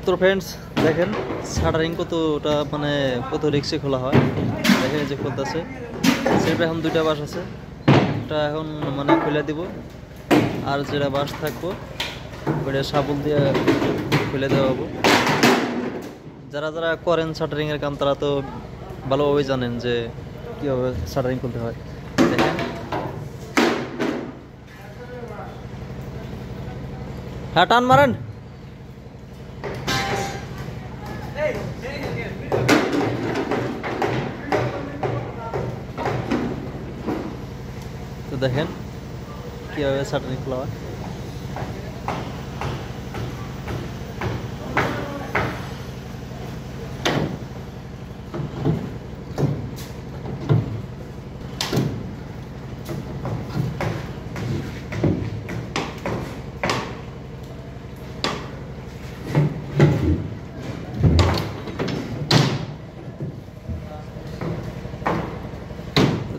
তো ফ্রেন্ডস দেখেন শাটারিং কতটা মানে কত রিক্সে খোলা হয় দেখেন এই যে খুলতেছে সেটা এখন দুইটা বাস আছে একটা এখন মানে খুলে দিব আর যেটা বাস থাকবো ওটা সাবল দিয়ে খুলে দেওয়া হবো যারা যারা করেন শাটারিং এর কাম তারা তো ভালোভাবে জানেন যে কীভাবে শাটারিং খুলতে হয় দেখেন হ্যাঁ টান মারেন তো দেখেন কীভাবে শাটারিং খোলা হয়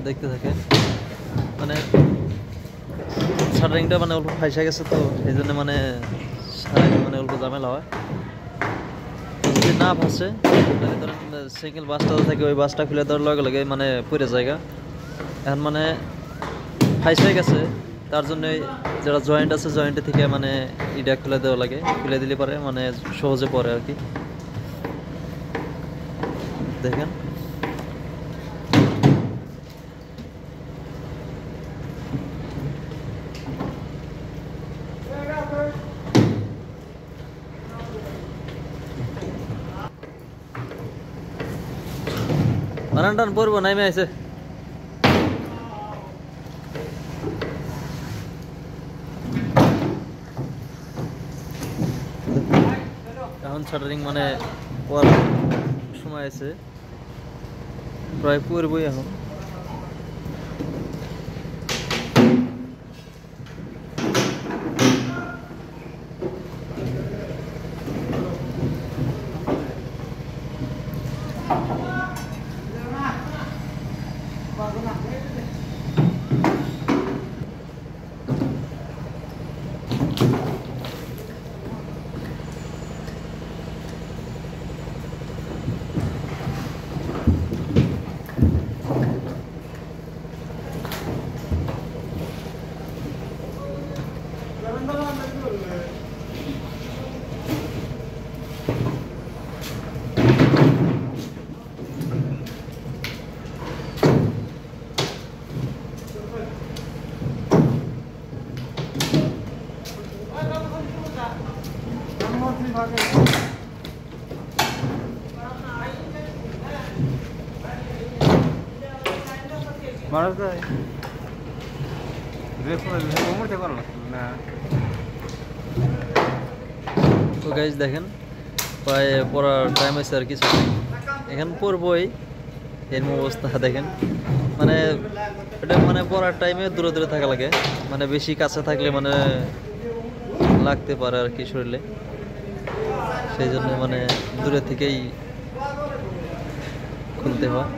দেখতে থাকেন মানে শাটারিংটা মানে অল্প ফাইসা গেছে তো এই জন্য মানে মানে অল্প ঝামেলা হয় যদি না ফাঁসে যদি ধরেন সিঙ্গেল বাসটা থাকে ওই বাসটা খুলে দেওয়ার লগে লগে মানে পুরো জায়গা এখন মানে ফাইসা গেছে তার জন্য যারা জয়েন্ট আছে জয়েন্টে থেকে মানে ইটা খুলে দেওয়া লাগে খুলে দিলে পারে মানে সহজে পড়ে আর কি দেখেন টান পড়বো নাইমে আছে এখন শাটারিং মানে পড়ার সময় আছে প্রায় পড়বই এখন তো গাইজ দেখেন প্রায় পড়ার টাইম আছে আর কিছু এখানে পড়বই এরম অবস্থা দেখেন মানে এটা মানে পড়ার টাইমে দূরে দূরে থাকা লাগে মানে বেশি কাছে থাকলে মানে লাগতে পারে আর কি শরীরে সেই জন্য মানে দূরে থেকেই খুলতে হয়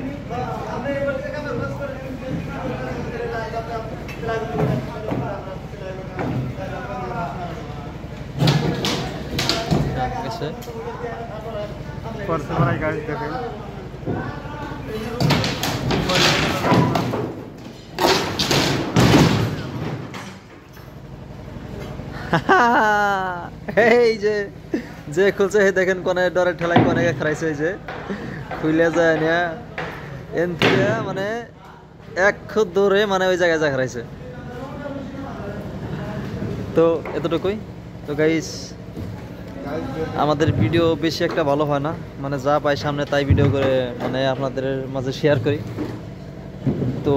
এই যে খুলছে দেখেন কোনে ডরে ঠেলাই কোনে খারাইছে যে খুলে যায় না এন থেকে মানে এক খুদ দূরে মানে ওই জায়গায় যা খারাইছে তো এতটুকুই তো গাইস আমাদের ভিডিও বেশি একটা ভালো হয় না মানে যা পাই সামনে তাই ভিডিও করে মানে আপনাদের মাঝে শেয়ার করি তো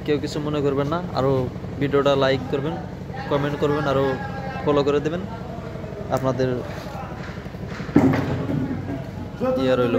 কেউ কিছু মনে করবেন না আরও ভিডিওটা লাইক করবেন কমেন্ট করবেন আরও ফলো করে দেবেন আপনাদের ইয়ে রইল